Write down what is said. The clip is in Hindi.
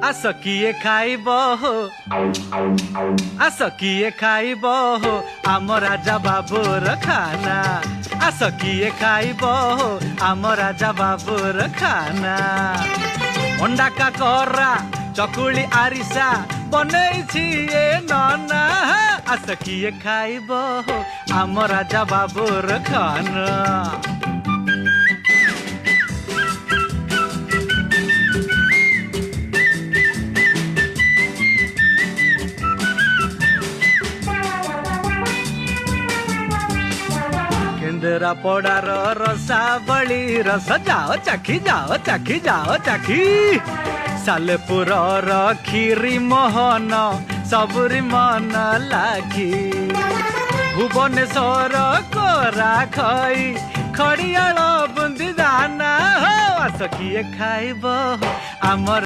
आस किए खाइब हो आस किए खाइब हो आम राजा बाबूर खाना आस किए खाइब हो आम राजा बाबूर खाना अंडा काकरा चकुली आरिसा बनैछि ए नना आस किए खाइब हो आम राजा बाबूर खाना केंद्रा पड़ार रसावली रस जाओ चाखी चाखी सालेपुर खीरी मोहन सबुरी मन लागी भुवनेश्वर कोरा खई खड़ियाल बुंदी दाना हो आस किए खाइब आम